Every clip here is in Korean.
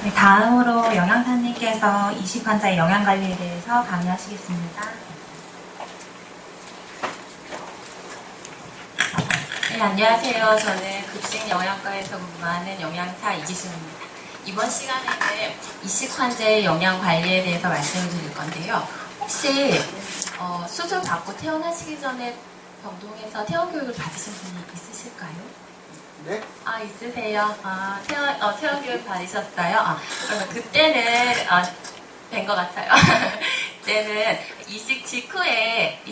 네, 다음으로 영양사님께서 이식 환자의 영양관리에 대해서 강의하시겠습니다. 네, 안녕하세요. 저는 급식영양과에서 근무하는 영양사 이기순입니다. 이번 시간에는 이식 환자의 영양관리에 대해서 말씀을 드릴 건데요. 혹시 수술 받고 퇴원하시기 전에 병동에서 퇴원교육을 받으신 분이 있으실까요? 네? 아, 있으세요? 퇴원 교육 받으셨어요? 그러면 그때는, 된 것 같아요. 그때는 이식 직후에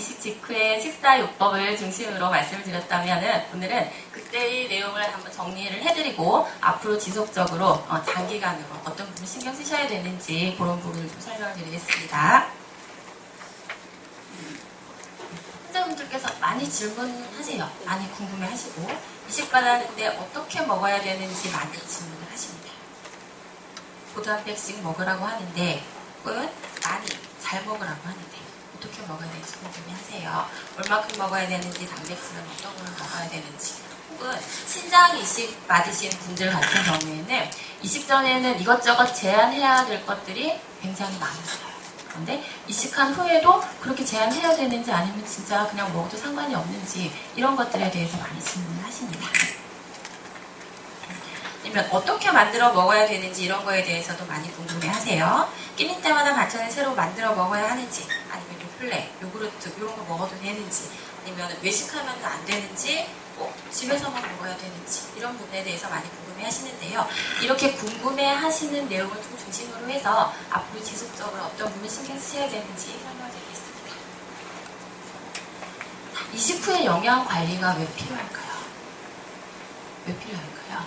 식사 요법을 중심으로 말씀을 드렸다면은, 오늘은 그때의 내용을 한번 정리를 해드리고, 앞으로 지속적으로, 장기간으로 어떤 부분 신경 쓰셔야 되는지, 그런 부분을 좀 설명을 드리겠습니다. 환자분들께서 많이 질문하세요. 많이 궁금해하시고 이식받았는데 어떻게 먹어야 되는지 많이 질문을 하십니다. 고단백씩 먹으라고 하는데 혹은 많이 잘 먹으라고 하는데 어떻게 먹어야 될지 궁금해하세요. 얼마큼 먹어야 되는지, 단백질은 어떤 걸 먹어야 되는지, 혹은 신장 이식 받으신 분들 같은 경우에는 이식 전에는 이것저것 제한해야 될 것들이 굉장히 많아요. 그런데 이식한 후에도 그렇게 제한해야 되는지 아니면 진짜 그냥 먹어도 상관이 없는지 이런 것들에 대해서 많이 질문을 하십니다. 아니면 어떻게 만들어 먹어야 되는지 이런 거에 대해서도 많이 궁금해하세요. 끼니 때마다 반찬을 새로 만들어 먹어야 하는지, 아니면 요플레, 요구르트 이런 거 먹어도 되는지, 아니면 외식하면 안 되는지, 집에서만 먹어야 되는지 이런 부분에 대해서 많이 궁금해하시는데요. 이렇게 궁금해하시는 내용을 좀 중심으로 해서 앞으로 지속적으로 어떤 부분 신경 쓰셔야 되는지 설명드리겠습니다. 이식 후에 영양 관리가 왜 필요할까요? 왜 필요할까요?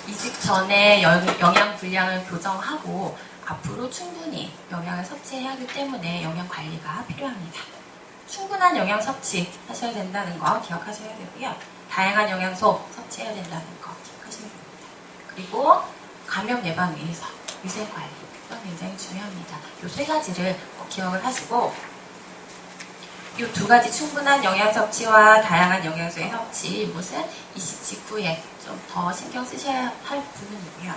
이식 전에 영양 분량을 교정하고 앞으로 충분히 영양을 섭취해야 하기 때문에 영양 관리가 필요합니다. 충분한 영양 섭취하셔야 된다는 거 기억하셔야 되고요. 다양한 영양소 섭취해야 된다는 거 기억하시면 됩니다. 그리고 감염 예방 위해서 위생 관리, 이건 굉장히 중요합니다. 이 세 가지를 꼭 기억을 하시고, 이 두 가지 충분한 영양 섭취와 다양한 영양소의 섭취, 이것은 이식 직후에 좀 더 신경 쓰셔야 할 부분이고요.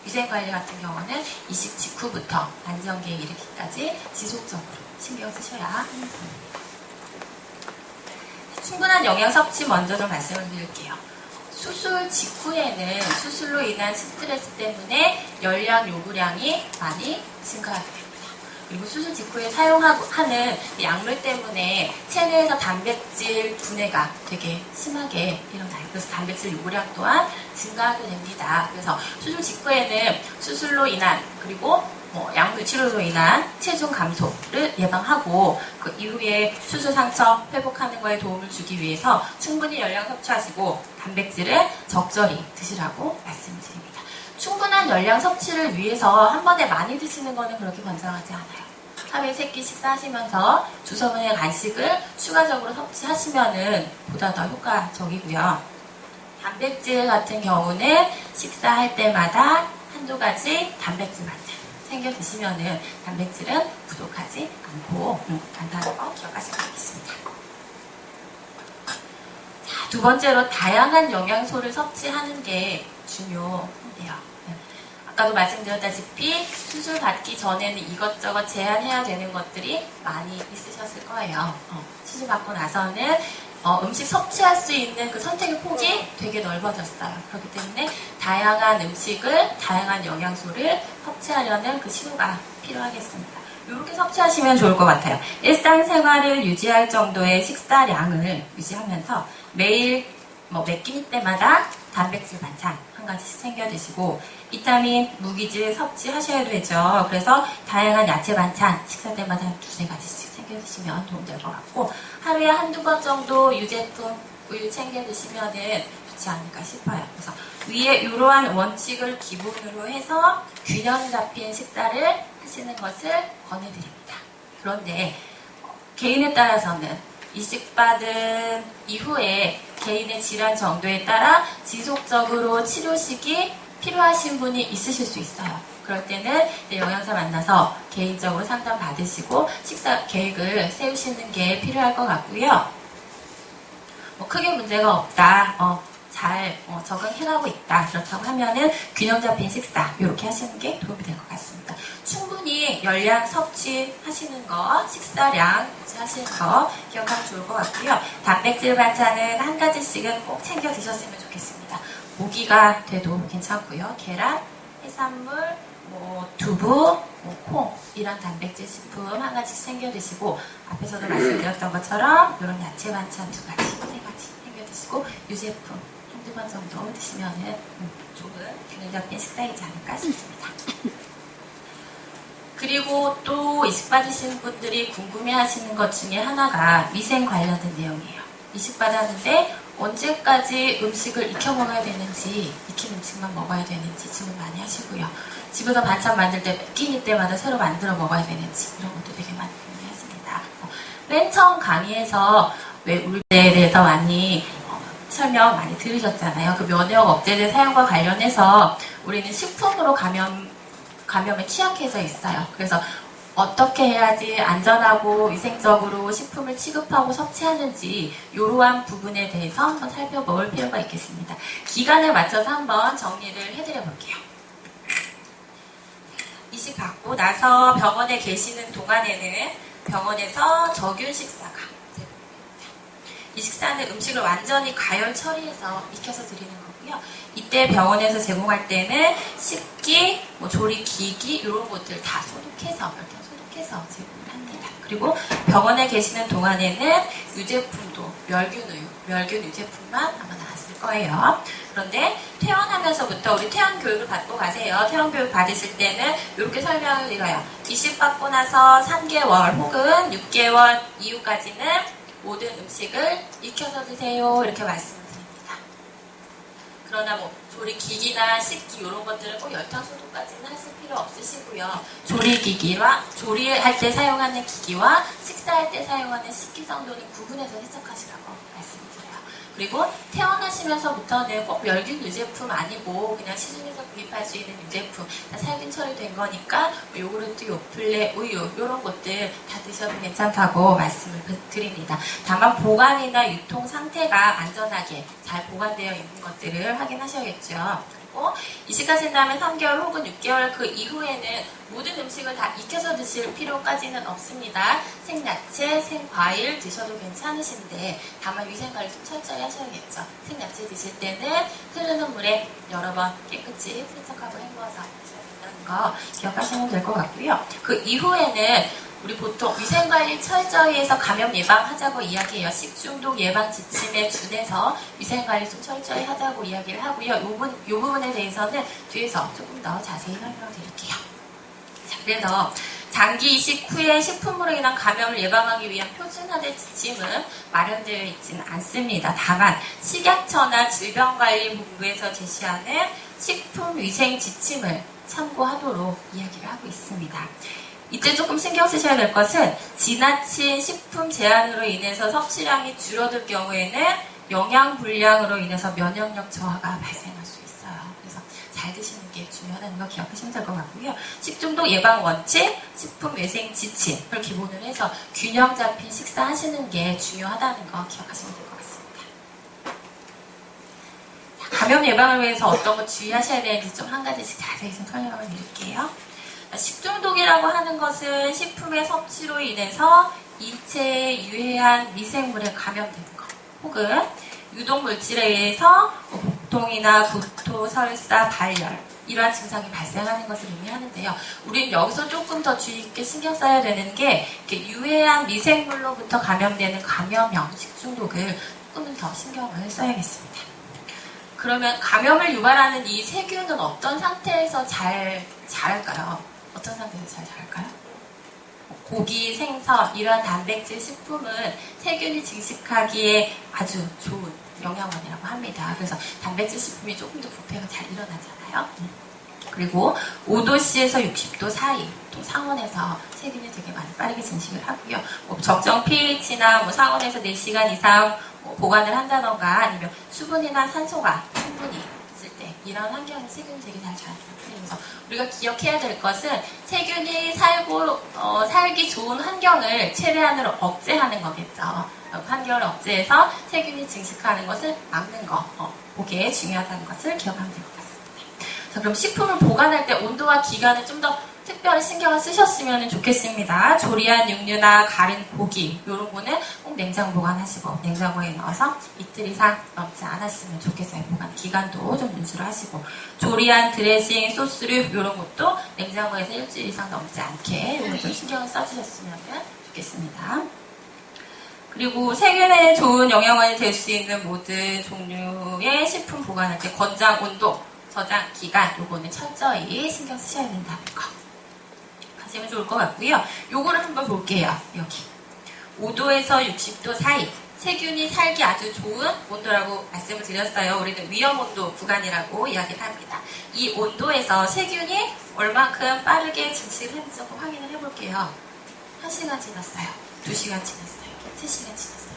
위생 관리 같은 경우는 이식 직후부터 안정기에 이르기까지 지속적으로 신경 쓰셔야 하는 부분입니다. 충분한 영양 섭취 먼저 좀 말씀을 드릴게요. 수술 직후에는 수술로 인한 스트레스 때문에 열량 요구량이 많이 증가하게 됩니다. 그리고 수술 직후에 사용하는 약물 때문에 체내에서 단백질 분해가 되게 심하게 일어나요. 그래서 단백질 요구량 또한 증가하게 됩니다. 그래서 수술 직후에는 수술로 인한, 그리고 약물 치료로 인한 체중 감소를 예방하고, 그 이후에 수술 상처 회복하는 거에 도움을 주기 위해서 충분히 열량 섭취하시고 단백질을 적절히 드시라고 말씀드립니다. 충분한 열량 섭취를 위해서 한 번에 많이 드시는 거는 그렇게 권장하지 않아요. 하루에 3끼 식사하시면서 주서분의 간식을 추가적으로 섭취하시면은 보다 더 효과적이고요. 단백질 같은 경우는 식사할 때마다 한두 가지 단백질 반찬 챙겨 드시면은 단백질은 부족하지 않고 간다는 거 기억하시면 되겠습니다. 자, 두 번째로 다양한 영양소를 섭취하는 게 중요한데요. 아까도 말씀드렸다시피 수술 받기 전에는 이것저것 제한해야 되는 것들이 많이 있으셨을 거예요. 수술 받고 나서는 음식 섭취할 수 있는 그 선택의 폭이 되게 넓어졌어요. 그렇기 때문에 다양한 음식을, 다양한 영양소를 섭취하려는 그 시도가 필요하겠습니다. 이렇게 섭취하시면 좋을 것 같아요. 일상생활을 유지할 정도의 식사량을 유지하면서 매일 몇 끼니 때마다 단백질 반찬 한 가지씩 챙겨 드시고, 비타민, 무기질 섭취하셔야 되죠. 그래서 다양한 야채 반찬 식사 때마다 두세 가지씩 챙겨 드시면 도움될 것 같고, 하루에 한두 번 정도 유제품, 우유 챙겨 드시면은 좋지 않을까 싶어요. 그래서 위에 이러한 원칙을 기본으로 해서 균형 잡힌 식사를 하시는 것을 권해드립니다. 그런데 개인에 따라서는 이식받은 이후에 개인의 질환 정도에 따라 지속적으로 치료식이 필요하신 분이 있으실 수 있어요. 그럴 때는 영양사 만나서 개인적으로 상담 받으시고 식사 계획을 세우시는 게 필요할 것 같고요. 크게 문제가 없다. 잘 적응해가고 있다. 그렇다고 하면은 균형 잡힌 식사 이렇게 하시는 게 도움이 될 것 같습니다. 충분히 열량 섭취하시는 거, 식사량 유지하시는 거 기억하면 좋을 것 같고요. 단백질 반찬은 한 가지씩은 꼭 챙겨 드셨으면 좋겠습니다. 고기가 돼도 괜찮고요. 계란, 해산물, 두부, 콩 이런 단백질 식품 한 가지씩 챙겨 드시고 앞에서도 말씀드렸던 것처럼 이런 야채 반찬 2가지, 3가지 챙겨 드시고 유제품 한두 번 정도 드시면은 좋은 균형 잡힌 식사이지 않을까 싶습니다. 그리고 또 이식 받으시는 분들이 궁금해하시는 것 중에 하나가 위생 관련된 내용이에요. 이식 받았는데 언제까지 음식을 익혀 먹어야 되는지, 익힌 음식만 먹어야 되는지 질문 많이 하시고요. 집에서 반찬 만들 때 끼니 때마다 새로 만들어 먹어야 되는지 이런 것도 되게 많이 궁금해하십니다. 맨 처음 강의에서 왜 울대에 대해서 많이 설명 많이 들으셨잖아요. 그 면역 억제제 사용과 관련해서 우리는 식품으로 감염에 취약해져 있어요. 그래서 어떻게 해야지 안전하고 위생적으로 식품을 취급하고 섭취하는지 이러한 부분에 대해서 한번 살펴볼 필요가 있겠습니다. 기간을 맞춰서 한번 정리를 해드려 볼게요. 이식 받고 나서 병원에 계시는 동안에는 병원에서 적윤 식사가 제공됩니다. 이 식사는 음식을 완전히 가열 처리해서 익혀서 드리는 거고요. 이때 병원에서 제공할 때는 식기, 조리 기기 이런 것들 다 소독해서 제공을 합니다. 그리고 병원에 계시는 동안에는 유제품도 멸균 유제품만 아마 나왔을 거예요. 그런데 퇴원하면서부터 우리 퇴원 교육을 받고 가세요. 퇴원 교육 받으실 때는 이렇게 설명을 드려요. 이식 받고 나서 3개월 혹은 6개월 이후까지는 모든 음식을 익혀서 드세요. 이렇게 말씀을 드립니다. 그러나 조리 기기나 식기 이런 것들은 꼭 열탕 소독까지는 하실 필요 없으시고요. 조리할 때 사용하는 기기와 식사할 때 사용하는 식기 정도는 구분해서 세척하시라고 말씀드려요. 그리고 퇴원하시면서부터는 꼭 멸균 유제품 아니고 그냥 시중에서 구입할 수 있는 유제품 살균 처리된 거니까 요구르트, 요플레, 우유 이런 것들 다 드셔도 괜찮다고 말씀을 드립니다. 다만 보관이나 유통 상태가 안전하게 잘 보관되어 있는 것들을 확인하셔야겠죠. 그리고 이식하신 다음에 3개월 혹은 6개월 그 이후에는 모든 음식을 다 익혀서 드실 필요까지는 없습니다. 생야채, 생과일 드셔도 괜찮으신데 다만 위생관리 좀 철저히 하셔야겠죠. 생야채 드실 때는 흐르는 물에 여러 번 깨끗이 세척하고 헹궈서 드셔야 된다는 거 기억하시면 될 것 같고요. 그 이후에는 우리 보통 위생관리 철저히 해서 감염 예방하자고 이야기해요. 식중독 예방 지침에 준해서 위생관리 좀 철저히 하자고 이야기를 하고요. 이 부분에 대해서는 뒤에서 조금 더 자세히 설명을 드릴게요. 자, 그래서 장기 이식 후에 식품으로 인한 감염을 예방하기 위한 표준화된 지침은 마련되어 있지는 않습니다. 다만 식약처나 질병관리본부에서 제시하는 식품위생 지침을 참고하도록 이야기를 하고 있습니다. 이때 조금 신경 쓰셔야 될 것은 지나친 식품 제한으로 인해서 섭취량이 줄어들 경우에는 영양 불량으로 인해서 면역력 저하가 발생할 수 있어요. 그래서 잘 드시는 게 중요하다는 거 기억하시면 될 것 같고요. 식중독 예방 원칙, 식품 위생 지침을 기본으로 해서 균형 잡힌 식사하시는 게 중요하다는 거 기억하시면 될 것 같습니다. 감염 예방을 위해서 어떤 거 주의하셔야 되는지 좀 한 가지씩 자세히 좀 설명을 드릴게요. 식중독이라고 하는 것은 식품의 섭취로 인해서 인체에 유해한 미생물에 감염되는 것 혹은 유독물질에 의해서 복통이나 구토, 설사, 발열 이러한 증상이 발생하는 것을 의미하는데요. 우리는 여기서 조금 더 주의 깊게 신경 써야 되는 게 유해한 미생물로부터 감염되는 감염형 식중독을 조금은 더 신경을 써야겠습니다. 그러면 감염을 유발하는 이 세균은 어떤 상태에서 잘 자랄까요? 어떤 상태에서 잘 자랄까요? 고기, 생선, 이러한 단백질 식품은 세균이 증식하기에 아주 좋은 영양원이라고 합니다. 그래서 단백질 식품이 조금 더 부패가 잘 일어나잖아요. 그리고 5도씨에서 60도 사이, 또 상온에서 세균이 되게 많이 빠르게 증식을 하고요. 적정 pH나 상온에서 4시간 이상 보관을 한다던가 아니면 수분이나 산소가 충분히 있을 때 이런 환경에 세균이 되게 잘 자라요. 그래서 우리가 기억해야 될 것은 세균이 살기 좋은 환경을 최대한으로 억제하는 거겠죠. 환경을 억제해서 세균이 증식하는 것을 막는 거, 그게 중요하다는 것을 기억하면 될 것 같습니다. 자, 그럼 식품을 보관할 때 온도와 기간을 좀 더 특별히 신경을 쓰셨으면 좋겠습니다. 조리한 육류나 가른 고기 이런 거는 꼭 냉장 보관하시고 냉장고에 넣어서 이틀 이상 넘지 않았으면 좋겠어요. 보관 기간도 좀 눈치를 하시고 조리한 드레싱, 소스류 이런 것도 냉장고에서 일주일 이상 넘지 않게 이런 좀 신경을 써주셨으면 좋겠습니다. 그리고 세균에 좋은 영양원이 될 수 있는 모든 종류의 식품 보관할 때 권장 온도, 저장 기간 요거는 철저히 신경 쓰셔야 된다는 거 가시면 좋을 것 같고요. 요거를 한번 볼게요. 여기 5도에서 60도 사이 세균이 살기 아주 좋은 온도라고 말씀을 드렸어요. 우리는 위험온도 구간이라고 이야기를 합니다. 이 온도에서 세균이 얼만큼 빠르게 증식을 했는지 조금 확인을 해볼게요. 1시간 지났어요. 2시간 지났어요. 3시간 지났어요.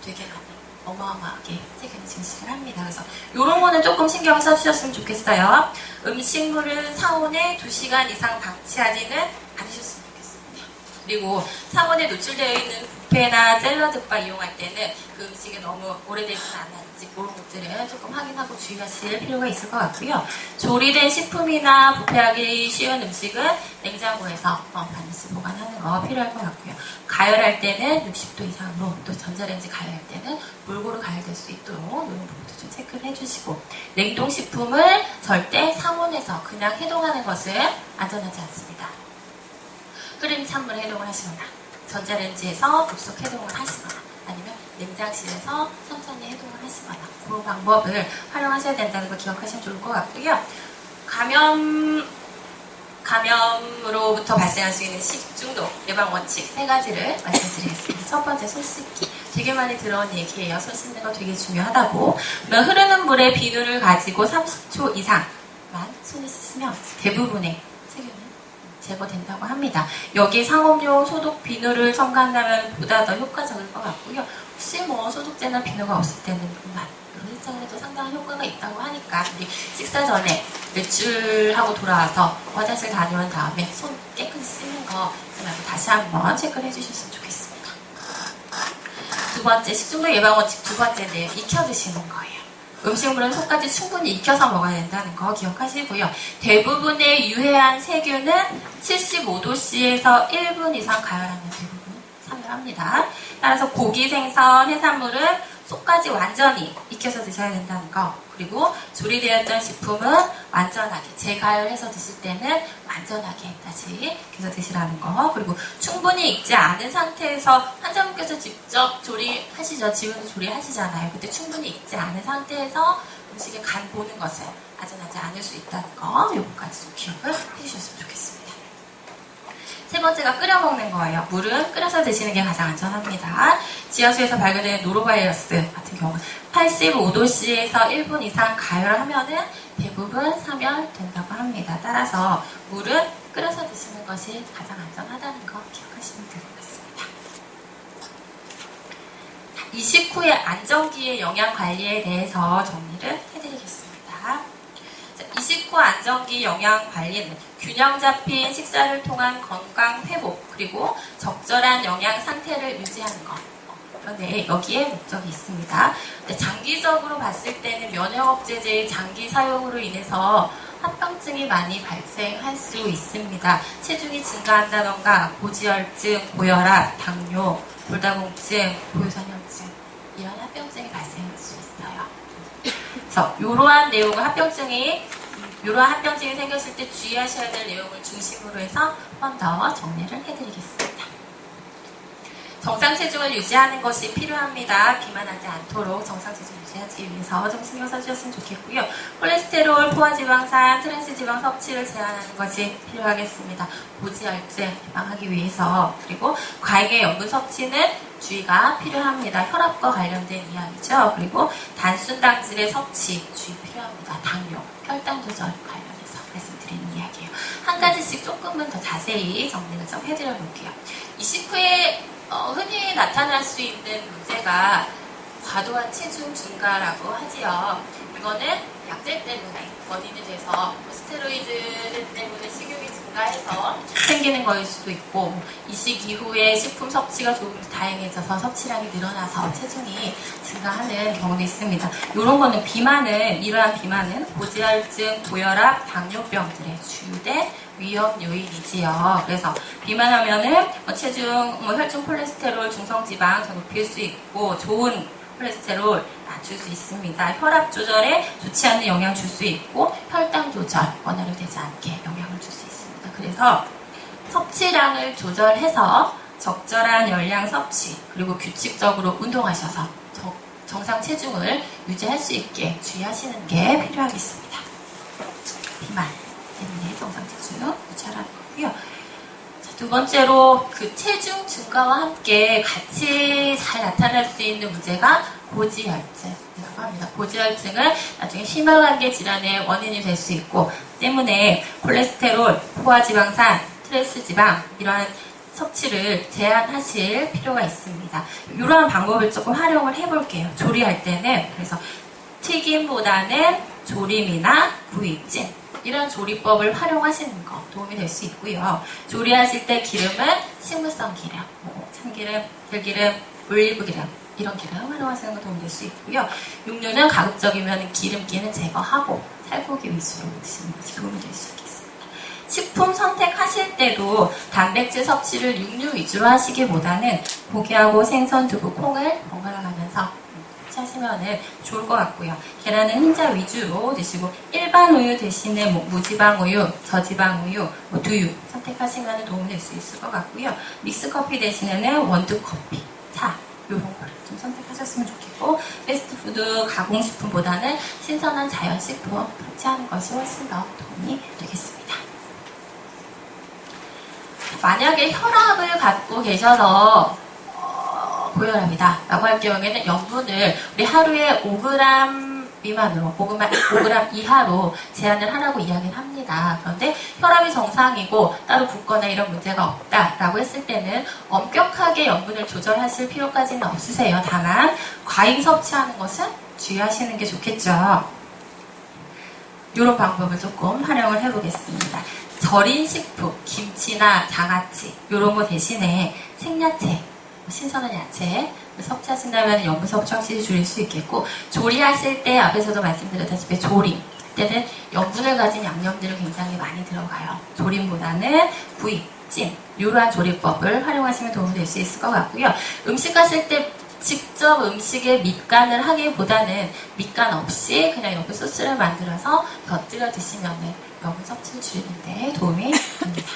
되게 많이 어마어마하게 세균이 증식을 합니다. 그래서 이런 거는 조금 신경 써주셨으면 좋겠어요. 음식물을 상온에 2시간 이상 방치하지는 않으셨으면 좋겠습니다. 그리고 상온에 노출되어 있는 뷔페나 샐러드바 이용할 때는 그 음식이 너무 오래되지는 않았는지 그런 것들은 조금 확인하고 주의하실 필요가 있을 것 같고요. 조리된 식품이나 부패하기 쉬운 음식은 냉장고에서 반드시 보관하는 거 필요할 것 같고요. 가열할 때는 60도 이상으로 또 전자레인지 가열할 때는 골고루 가열될 수 있도록 이런 부분도 좀 체크를 해주시고 냉동식품을 절대 상온에서 그냥 해동하는 것은 안전하지 않습니다. 흐린 찬물에 해동을 하시거나 전자레인지에서 급속 해동을 하시거나 아니면 냉장실에서 천천히 해동을 하시거나 그런 방법을 활용하셔야 된다는 걸 기억하시면 좋을 것 같고요. 감염으로부터 발생할 수 있는 식중독 예방 원칙 3가지를 말씀드리겠습니다. 첫 번째, 손 씻기. 되게 많이 들어온 얘기예요. 손 씻는 거 되게 중요하다고. 흐르는 물에 비누를 가지고 30초 이상만 손을 씻으면 대부분의 세균은 제거된다고 합니다. 여기 상업용 소독 비누를 첨가한다면 보다 더 효과적일 것 같고요. 혹시 소독제나 비누가 없을 때는 그만 이런 일정에도 상당한 효과가 있다고 하니까 우리 식사 전에 외출하고 돌아와서 화장실 다녀온 다음에 손 깨끗이 씻는 거 말고 다시 한번 체크를 해주셨으면 좋겠습니다. 두 번째, 식중독 예방 원칙 두 번째는 익혀 드시는 거예요. 음식물은 속까지 충분히 익혀서 먹어야 된다는 거 기억하시고요. 대부분의 유해한 세균은 75도씨에서 1분 이상 가열하면 대부분 사멸합니다. 따라서 고기, 생선, 해산물은 속까지 완전히 익혀서 드셔야 된다는 거. 그리고 조리되었던 식품은 완전하게 재가열해서 드실 때는 완전하게 다시 익혀서 드시라는 거. 그리고 충분히 익지 않은 상태에서 환자분께서 직접 조리하시죠. 집에서 조리하시잖아요. 그때 충분히 익지 않은 상태에서 음식의 간 보는 것은 안전하지 않을 수 있다는 거. 요거까지 좀 기억을 해주셨으면 좋겠습니다. 세 번째가 끓여 먹는 거예요. 물은 끓여서 드시는 게 가장 안전합니다. 지하수에서 발견된 노로바이러스 같은 경우는 85도씨에서 1분 이상 가열하면은 대부분 사멸된다고 합니다. 따라서 물은 끓여서 드시는 것이 가장 안전하다는 거 기억하시면 될 것 같습니다. 이식 후의 안정기의 영양 관리에 대해서 정리를 해드리겠습니다. 이식 후 안정기 영양 관리는 균형 잡힌 식사를 통한 건강 회복 그리고 적절한 영양 상태를 유지하는 것. 그런데 여기에 목적이 있습니다. 장기적으로 봤을 때는 면역억제제의 장기 사용으로 인해서 합병증이 많이 발생할 수 있습니다. 체중이 증가한다던가 고지혈증, 고혈압, 당뇨, 골다공증, 고유선염증 이런 합병증이 발생할 수 있어요. 그래서 이러한 합병증이 생겼을 때 주의하셔야 될 내용을 중심으로 해서 한 번 더 정리를 해드리겠습니다. 정상 체중을 유지하는 것이 필요합니다. 비만하지 않도록 정상 체중 유지하기 위해서 좀 신경 써주셨으면 좋겠고요. 콜레스테롤, 포화지방산, 트랜스지방 섭취를 제한하는 것이 필요하겠습니다. 고지혈증 예방하기 위해서. 그리고 과잉의 염분 섭취는 주의가 필요합니다. 혈압과 관련된 이야기죠. 그리고 단순당질의 섭취 주의 필요합니다. 당뇨, 혈당 조절 관련해서 말씀드리는 이야기예요. 한 가지씩 조금은 더 자세히 정리를 좀 해드려 볼게요. 이식 후에 흔히 나타날 수 있는 문제가 과도한 체중 증가라고 하지요. 이거는 약제 때문에 원인이 돼서 스테로이드 때문에 식욕이 증가해서 생기는 거일 수도 있고 이식 이후에 식품 섭취가 조금 다양해져서 섭취량이 늘어나서 체중이 증가하는 경우도 있습니다. 이런 거는 이러한 비만은 고지혈증, 고혈압, 당뇨병들의 주된 위험 요인이지요. 그래서 비만하면은 체중, 혈중 콜레스테롤, 중성지방 높일 수 있고 좋은 콜레스테롤 낮출 수 있습니다. 혈압 조절에 좋지 않은 영향 줄 수 있고 혈당 조절 원활히 되지 않게 영향을 줄 수 있습니다. 그래서 섭취량을 조절해서 적절한 열량 섭취 그리고 규칙적으로 운동하셔서 정상 체중을 유지할 수 있게 주의하시는 게 필요하겠습니다. 비만 때문에 정상 체중 유지하라는 거고요. 자, 두 번째로 그 체중 증가와 함께 같이 잘 나타날 수 있는 문제가 고지혈증이라고 합니다. 고지혈증은 나중에 심혈관계 질환의 원인이 될 수 있고 때문에 콜레스테롤, 포화지방산, 트랜스지방 이러한 섭취를 제한하실 필요가 있습니다. 이러한 방법을 조금 활용을 해볼게요. 조리할 때는 그래서 튀김보다는 조림이나 구이찜 이런 조리법을 활용하시는 거 도움이 될 수 있고요. 조리하실 때 기름은 식물성 기름, 참기름, 들기름, 올리브기름 이런 기름 활용하시는 거 도움이 될 수 있고요. 육류는 가급적이면 기름기는 제거하고 살코기 위주로 드시는 것이 도움이 될 수 있겠습니다. 식품 선택하실 때도 단백질 섭취를 육류 위주로 하시기보다는 고기하고 생선, 두부, 콩을 번갈아 가면서 하시면 좋을 것 같고요. 계란은 흰자 위주로 드시고 일반 우유 대신에 무지방 우유, 저지방 우유, 두유 선택하시면 도움이 될 수 있을 것 같고요. 믹스커피 대신에는 원두커피, 차 이런 거를 좀 선택하셨으면 좋겠고 패스트푸드 가공식품보다는 신선한 자연식품 섭취하는 것이 훨씬 더 도움이 되겠습니다. 만약에 혈압을 갖고 계셔서 고혈압이다 라고 할 경우에는 염분을 우리 하루에 5g 미만으로 5g 이하로 제한을 하라고 이야기를 합니다. 그런데 혈압이 정상이고 따로 붓거나 이런 문제가 없다라고 했을 때는 엄격하게 염분을 조절하실 필요까지는 없으세요. 다만 과잉 섭취하는 것은 주의하시는 게 좋겠죠. 이런 방법을 조금 활용을 해보겠습니다. 절인 식품, 김치나 장아찌 이런 거 대신에 생야채 신선한 야채 섭취하신다면 염분 섭취 확실히 줄일 수 있겠고 조리하실 때 앞에서도 말씀드렸다시피 조림 때는 염분을 가진 양념들을 굉장히 많이 들어가요. 조림보다는 구이, 찜 이러한 조리법을 활용하시면 도움이 될 수 있을 것 같고요. 음식하실 때 직접 음식에 밑간을 하기보다는 밑간 없이 그냥 염분 소스를 만들어서 곁들여 드시면 염분 섭취를 줄이는 데 도움이 됩니다.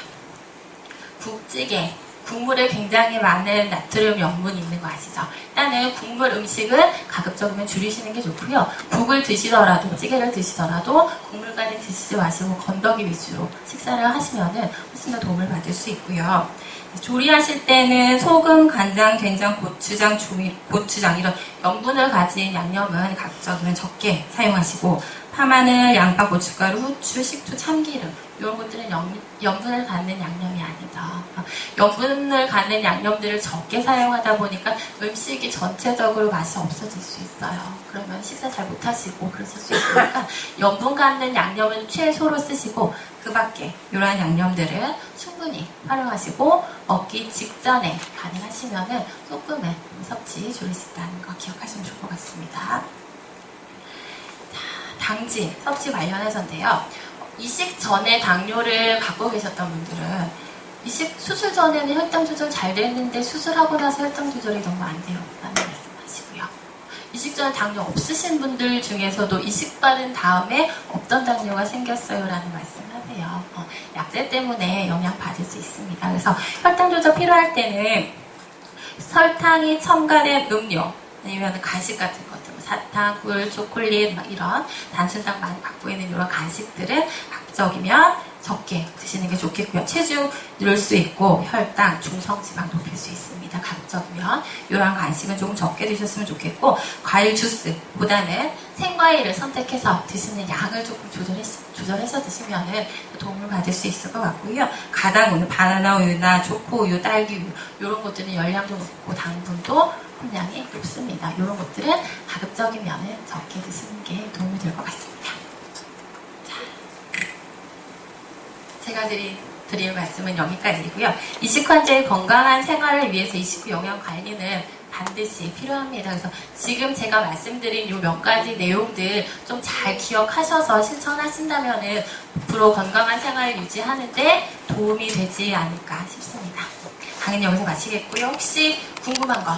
국찌개 국물에 굉장히 많은 나트륨 염분이 있는 거 아시죠? 일단은 국물 음식은 가급적이면 줄이시는 게 좋고요. 국을 드시더라도 찌개를 드시더라도 국물까지 드시지 마시고 건더기 위주로 식사를 하시면 훨씬 더 도움을 받을 수 있고요. 조리하실 때는 소금, 간장, 된장, 고추장, 고추장 이런 염분을 가진 양념은 가급적이면 적게 사용하시고 파마늘, 양파, 고춧가루, 후추, 식초, 참기름 이런 것들은 염분을 갖는 양념이 아니다. 염분을 갖는 양념들을 적게 사용하다 보니까 음식이 전체적으로 맛이 없어질 수 있어요. 그러면 식사 잘 못하시고 그러실 수 있으니까 염분 갖는 양념은 최소로 쓰시고 그 밖에 이러한 양념들을 충분히 활용하시고 먹기 직전에 가능하시면 소금의 섭취 줄일 수 있다는 거 기억하시면 좋을 것 같습니다. 당진 섭취 관련해서인데요. 이식 전에 당뇨를 갖고 계셨던 분들은 이식 수술 전에는 혈당 조절 잘 됐는데 수술하고 나서 혈당 조절이 너무 안 돼요 라는 말씀하시고요. 이식 전에 당뇨 없으신 분들 중에서도 이식 받은 다음에 없던 당뇨가 생겼어요 라는 말씀을 하세요. 약제 때문에 영향 받을 수 있습니다. 그래서 혈당 조절 필요할 때는 설탕이 첨가된 음료 아니면 간식 같은 것들 사탕, 꿀, 초콜릿 이런 단순당 많이 갖고 있는 이런 간식들은 가급적이면 적게 드시는 게 좋겠고요. 체중 늘 수 있고 혈당, 중성지방 높일 수 있습니다. 가급적이면 이런 간식은 조금 적게 드셨으면 좋겠고 과일 주스보다는 생과일을 선택해서 드시는 양을 조금 조절해서 드시면 도움을 받을 수 있을 것 같고요. 가당 우유, 바나나 우유나 초코 우유, 딸기 우유 이런 것들은 열량도 높고 당분도 함량이 높습니다. 이런 것들은 가급적이면 적게 드시는 게 도움이 될 것 같습니다. 자, 제가 드린 드릴 말씀은 여기까지이고요. 이식 환자의 건강한 생활을 위해서 이식 후 영양 관리는 반드시 필요합니다. 그래서 지금 제가 말씀드린 이 몇 가지 내용들 좀 잘 기억하셔서 실천하신다면은 앞으로 건강한 생활을 유지하는데 도움이 되지 않을까 싶습니다. 강의는 여기서 마치겠고요. 혹시 궁금한 거